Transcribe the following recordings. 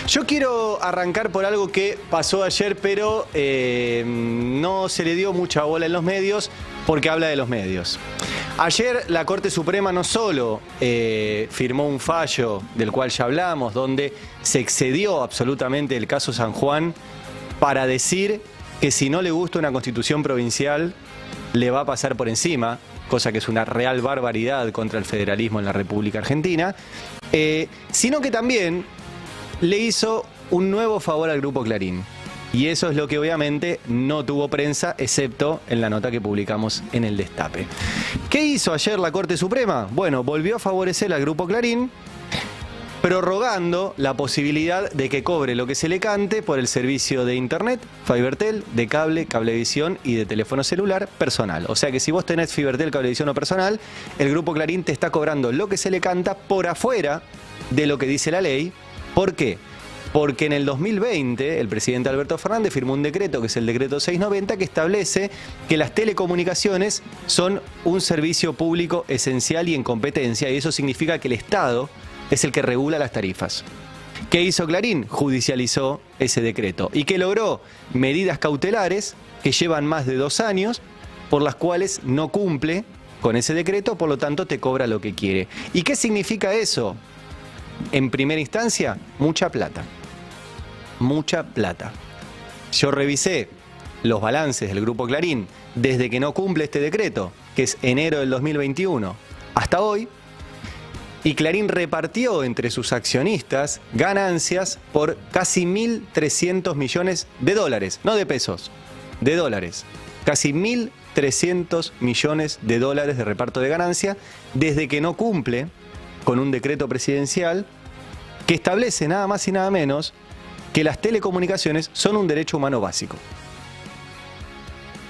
Yo quiero arrancar por algo que pasó ayer, pero no se le dio mucha bola en los medios porque habla de los medios. Ayer la Corte Suprema no solo firmó un fallo del cual ya hablamos, donde se excedió absolutamente el caso San Juan para decir que si no le gusta una constitución provincial le va a pasar por encima, cosa que es una real barbaridad contra el federalismo en la República Argentina, sino que también le hizo un nuevo favor al Grupo Clarín. Y eso es lo que obviamente no tuvo prensa, excepto en la nota que publicamos en el Destape. ¿Qué hizo ayer la Corte Suprema? Bueno, volvió a favorecer al Grupo Clarín, prorrogando la posibilidad de que cobre lo que se le cante por el servicio de internet, Fibertel, de cable, cablevisión y de teléfono celular personal. O sea que si vos tenés Fibertel, cablevisión o personal, el Grupo Clarín te está cobrando lo que se le canta por afuera de lo que dice la ley. ¿Por qué? Porque en el 2020 el presidente Alberto Fernández firmó un decreto, que es el decreto 690, que establece que las telecomunicaciones son un servicio público esencial y en competencia, y eso significa que el Estado es el que regula las tarifas. ¿Qué hizo Clarín? Judicializó ese decreto. ¿Y qué logró? Medidas cautelares que llevan más de 2 años, por las cuales no cumple con ese decreto, por lo tanto te cobra lo que quiere. ¿Y qué significa eso? En primera instancia, mucha plata. Mucha plata. Yo revisé los balances del Grupo Clarín desde que no cumple este decreto, que es enero del 2021, hasta hoy, y Clarín repartió entre sus accionistas ganancias por casi 1.300 millones de dólares, no de pesos, de dólares. Casi 1.300 millones de dólares de reparto de ganancia desde que no cumple con un decreto presidencial que establece nada más y nada menos que las telecomunicaciones son un derecho humano básico.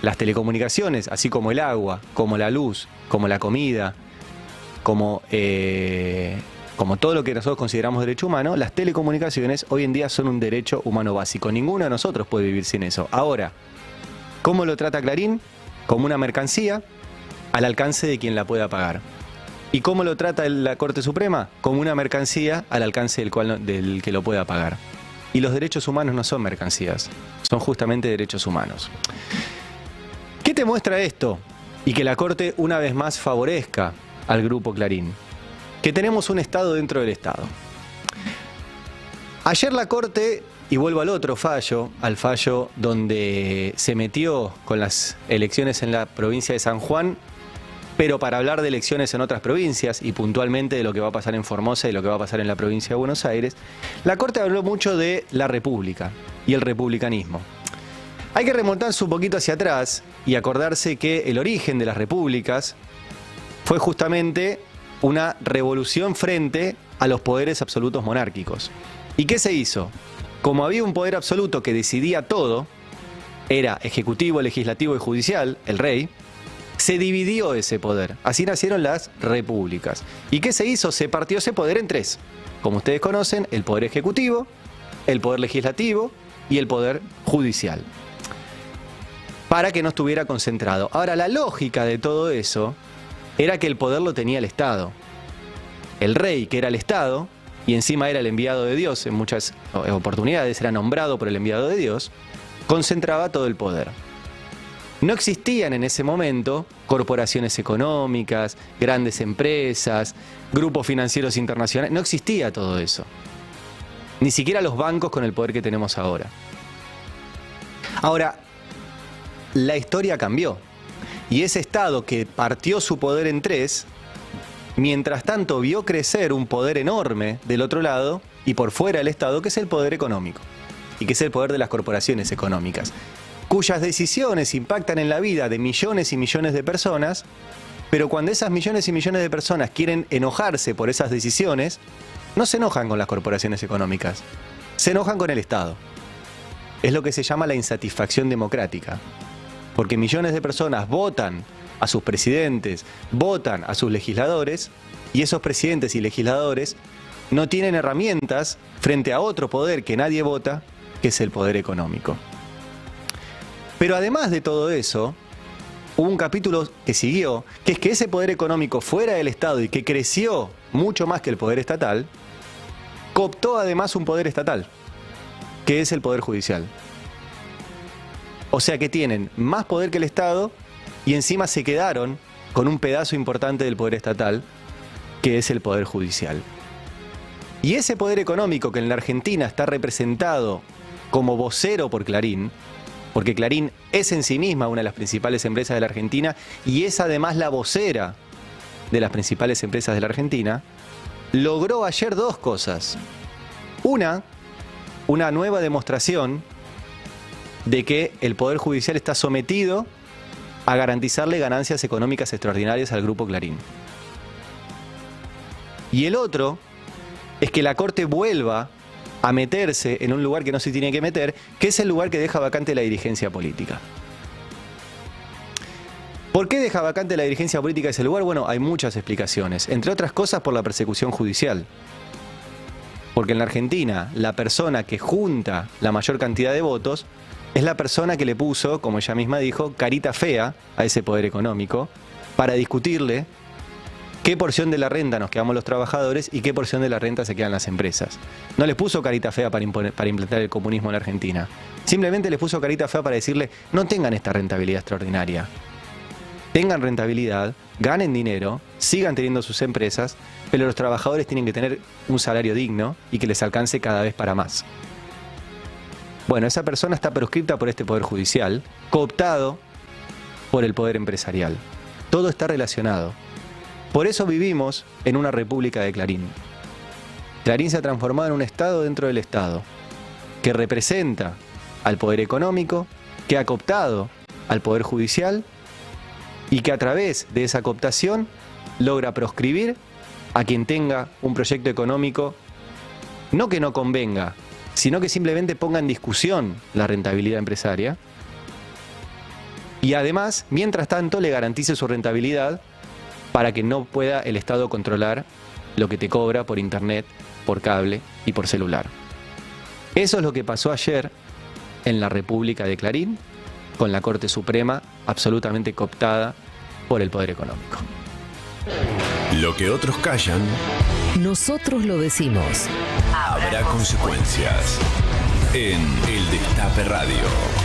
Las telecomunicaciones, así como el agua, como la luz, como la comida, como todo lo que nosotros consideramos derecho humano, las telecomunicaciones hoy en día son un derecho humano básico. Ninguno de nosotros puede vivir sin eso. Ahora, ¿cómo lo trata Clarín? Como una mercancía al alcance de quien la pueda pagar. ¿Y cómo lo trata la Corte Suprema? Como una mercancía al alcance del que lo pueda pagar. Y los derechos humanos no son mercancías, son justamente derechos humanos. ¿Qué te muestra esto? Y que la Corte una vez más favorezca al Grupo Clarín. Que tenemos un Estado dentro del Estado. Ayer la Corte, y vuelvo al otro fallo, al fallo donde se metió con las elecciones en la provincia de San Juan, pero para hablar de elecciones en otras provincias y puntualmente de lo que va a pasar en Formosa y lo que va a pasar en la provincia de Buenos Aires, la Corte habló mucho de la República y el republicanismo. Hay que remontarse un poquito hacia atrás y acordarse que el origen de las repúblicas fue justamente una revolución frente a los poderes absolutos monárquicos. ¿Y qué se hizo? Como había un poder absoluto que decidía todo, era ejecutivo, legislativo y judicial, el rey, se dividió ese poder. Así nacieron las repúblicas. ¿Y qué se hizo? Se partió ese poder en 3. Como ustedes conocen, el poder ejecutivo, el poder legislativo y el poder judicial. Para que no estuviera concentrado. Ahora, la lógica de todo eso era que el poder lo tenía el Estado. El rey, que era el Estado, y encima era el enviado de Dios, en muchas oportunidades era nombrado por el enviado de Dios, concentraba todo el poder. No existían en ese momento corporaciones económicas, grandes empresas, grupos financieros internacionales. No existía todo eso. Ni siquiera los bancos con el poder que tenemos ahora. Ahora, la historia cambió. Y ese Estado que partió su poder en 3, mientras tanto vio crecer un poder enorme del otro lado y por fuera del Estado, que es el poder económico. Y que es el poder de las corporaciones económicas, cuyas decisiones impactan en la vida de millones y millones de personas, pero cuando esas millones y millones de personas quieren enojarse por esas decisiones, no se enojan con las corporaciones económicas, se enojan con el Estado. Es lo que se llama la insatisfacción democrática, porque millones de personas votan a sus presidentes, votan a sus legisladores, y esos presidentes y legisladores no tienen herramientas frente a otro poder que nadie vota, que es el poder económico. Pero además de todo eso, hubo un capítulo que siguió, que es que ese poder económico fuera del Estado y que creció mucho más que el poder estatal, cooptó además un poder estatal, que es el Poder Judicial. O sea que tienen más poder que el Estado y encima se quedaron con un pedazo importante del poder estatal, que es el Poder Judicial. Y ese poder económico que en la Argentina está representado como vocero por Clarín, porque Clarín es en sí misma una de las principales empresas de la Argentina y es además la vocera de las principales empresas de la Argentina, logró ayer dos cosas. Una nueva demostración de que el Poder Judicial está sometido a garantizarle ganancias económicas extraordinarias al Grupo Clarín. Y el otro es que la Corte vuelva a meterse en un lugar que no se tiene que meter, que es el lugar que deja vacante la dirigencia política. ¿Por qué deja vacante la dirigencia política ese lugar? Bueno, hay muchas explicaciones. Entre otras cosas, por la persecución judicial. Porque en la Argentina, la persona que junta la mayor cantidad de votos es la persona que le puso, como ella misma dijo, carita fea a ese poder económico para discutirle qué porción de la renta nos quedamos los trabajadores y qué porción de la renta se quedan las empresas. No les puso carita fea para implantar el comunismo en la Argentina. Simplemente les puso carita fea para decirle, no tengan esta rentabilidad extraordinaria. Tengan rentabilidad, ganen dinero, sigan teniendo sus empresas, pero los trabajadores tienen que tener un salario digno y que les alcance cada vez para más. Bueno, esa persona está proscripta por este Poder Judicial, cooptado por el poder empresarial. Todo está relacionado. Por eso vivimos en una república de Clarín. Clarín se ha transformado en un Estado dentro del Estado, que representa al poder económico, que ha cooptado al Poder Judicial y que a través de esa cooptación logra proscribir a quien tenga un proyecto económico, no que no convenga, sino que simplemente ponga en discusión la rentabilidad empresaria y además, mientras tanto, le garantice su rentabilidad para que no pueda el Estado controlar lo que te cobra por internet, por cable y por celular. Eso es lo que pasó ayer en la República de Clarín, con la Corte Suprema absolutamente cooptada por el poder económico. Lo que otros callan, nosotros lo decimos. habrá consecuencias. En El Destape Radio.